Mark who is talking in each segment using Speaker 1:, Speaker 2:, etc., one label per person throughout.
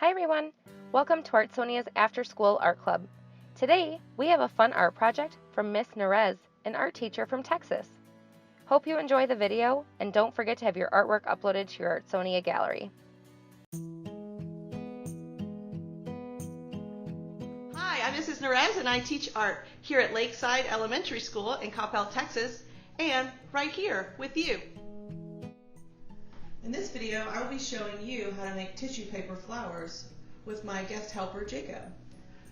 Speaker 1: Hi everyone! Welcome to Artsonia's After School Art Club. Today, we have a fun art project from Miss Narez, an art teacher from Texas. Hope you enjoy the video, and don't forget to have your artwork uploaded to your Artsonia gallery.
Speaker 2: Hi, I'm Mrs. Narez, and I teach art here at Lakeside Elementary School in Coppell, Texas, and right here with you. In this video, I will be showing you how to make tissue paper flowers with my guest helper, Jacob.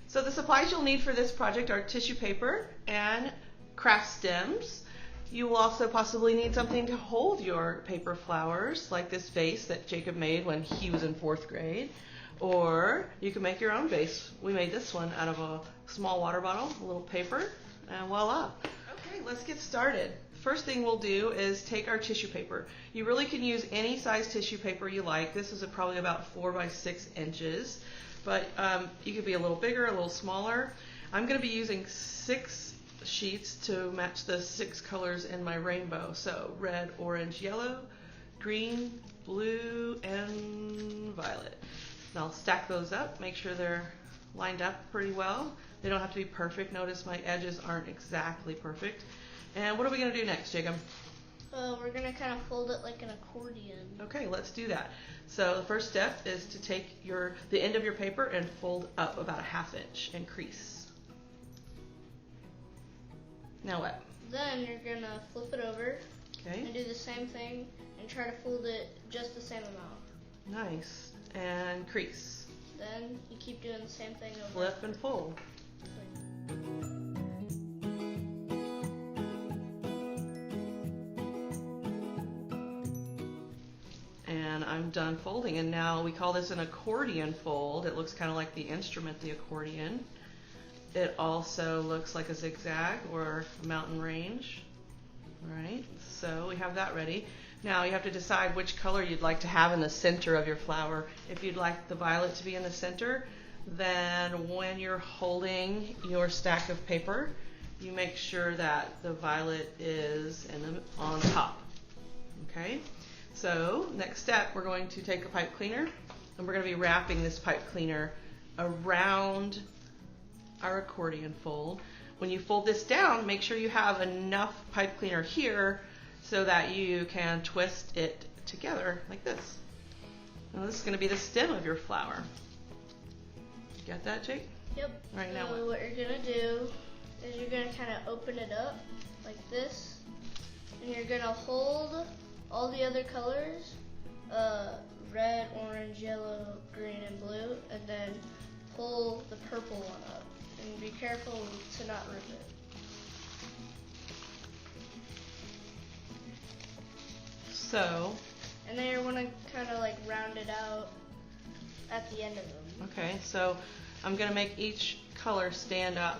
Speaker 2: So the supplies you'll need for this project are tissue paper and craft stems. You will also possibly need something to hold your paper flowers, like this vase that Jacob made when he was in 4th grade. Or you can make your own vase. We made this one out of a small water bottle, a little paper, and voila. Okay, let's get started. First thing we'll do is take our tissue paper. You really can use any size tissue paper you like. This is probably about 4 by 6 inches, but you could be a little bigger, a little smaller. I'm going to be using 6 sheets to match the 6 colors in my rainbow. So red, orange, yellow, green, blue, and violet. And I'll stack those up, make sure they're lined up pretty well. They don't have to be perfect. Notice my edges aren't exactly perfect. And what are we going to do next, Jacob?
Speaker 3: We're going to kind of fold it like an accordion.
Speaker 2: Okay, let's do that. So the first step is to take the end of your paper and fold up about a 1/2 inch and crease. Now what?
Speaker 3: Then you're going to flip it over,
Speaker 2: Okay.
Speaker 3: and do the same thing and try to fold it just the same amount.
Speaker 2: Nice. And crease.
Speaker 3: Then you keep doing the same thing over.
Speaker 2: Flip and fold. And I'm done folding, and now we call this an accordion fold. It looks kind of like the instrument, the accordion. It also looks like a zigzag or a mountain range. All right, so we have that ready. Now you have to decide which color you'd like to have in the center of your flower. If you'd like the violet to be in the center, then when you're holding your stack of paper, you make sure that the violet is on top. Okay? So next step, we're going to take a pipe cleaner, and we're going to be wrapping this pipe cleaner around our accordion fold. When you fold this down, make sure you have enough pipe cleaner here so that you can twist it together like this. Now this is going to be the stem of your flower. You got that, Jake?
Speaker 3: Yep.
Speaker 2: All right, now
Speaker 3: what you're going to do is you're going to kind of open it up like this, and you're going to hold all the other colors, red, orange, yellow, green, and blue, and then pull the purple one up. And be careful to not rip it.
Speaker 2: So.
Speaker 3: And then you're going to kind of like round it out at the end of them.
Speaker 2: Okay, so I'm going to make each color stand up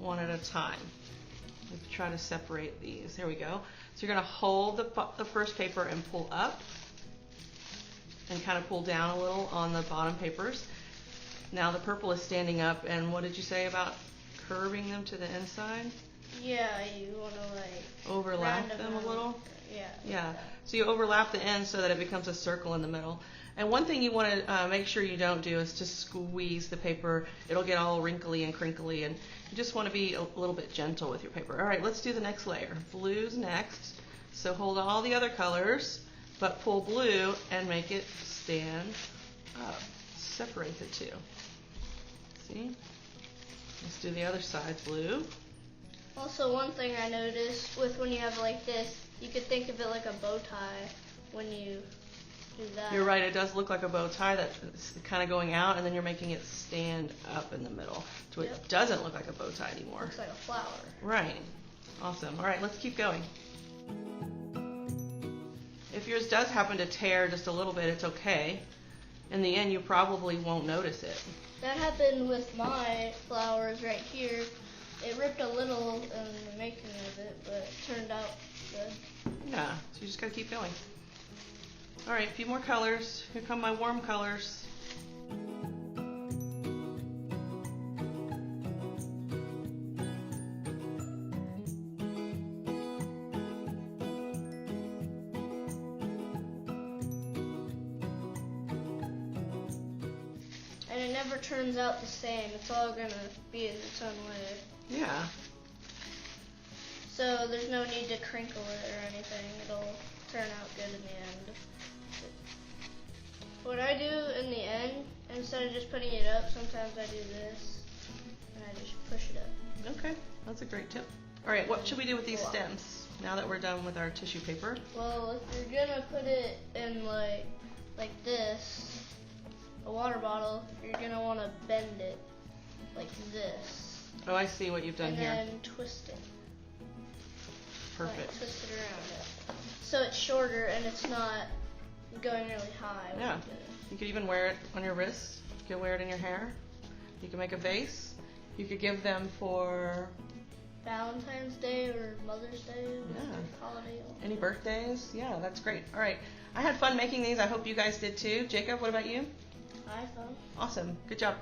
Speaker 2: one at a time. Let's try to separate these. Here we go. So you're going to hold the first paper and pull up and kind of pull down a little on the bottom papers. Now the purple is standing up, and what did you say about curving them to the inside?
Speaker 3: Yeah, you want to like
Speaker 2: overlap them a little?
Speaker 3: Yeah.
Speaker 2: Yeah, so you overlap the ends so that it becomes a circle in the middle. And one thing you want to make sure you don't do is to squeeze the paper. It'll get all wrinkly and crinkly, and you just want to be a little bit gentle with your paper. All right, let's do the next layer. Blue's next. So hold all the other colors, but pull blue and make it stand up. Separate the two. See? Let's do the other side, blue.
Speaker 3: Also, one thing I noticed with when you have like this, you could think of it like a bow tie when you do that.
Speaker 2: You're right, it does look like a bow tie that's kind of going out, and then you're making it stand up in the middle. So it doesn't look like a bow tie anymore.
Speaker 3: It looks like a flower.
Speaker 2: Right. Awesome. All right, let's keep going. If yours does happen to tear just a little bit, it's okay. In the end, you probably won't notice it.
Speaker 3: That happened with my flowers right here. It ripped a little in the making of it, but it turned out good.
Speaker 2: Yeah, so you just gotta keep going. All right, a few more colors. Here come my warm colors.
Speaker 3: never turns out the same. It's all going to be in its own way.
Speaker 2: Yeah.
Speaker 3: So there's no need to crinkle it or anything. It'll turn out good in the end. What I do in the end, instead of just putting it up, sometimes I do this, and I just push it up.
Speaker 2: Okay, that's a great tip. All right, what should we do with these stems now that we're done with our tissue paper?
Speaker 3: Well, if you're gonna put it in like this, a water bottle, you're gonna want to bend it like this.
Speaker 2: Oh, I see what you've done here.
Speaker 3: And then twist it.
Speaker 2: Perfect.
Speaker 3: Like, twist it around it. So it's shorter and it's not going really high.
Speaker 2: Yeah. You could even wear it on your wrist. You could wear it in your hair. You can make a vase. You could give them for
Speaker 3: Valentine's Day or Mother's Day,
Speaker 2: yeah.
Speaker 3: holiday.
Speaker 2: Any birthdays. Yeah, that's great. All right. I had fun making these. I hope you guys did too. Jacob, what about you?
Speaker 3: I had fun.
Speaker 2: Awesome. Good job.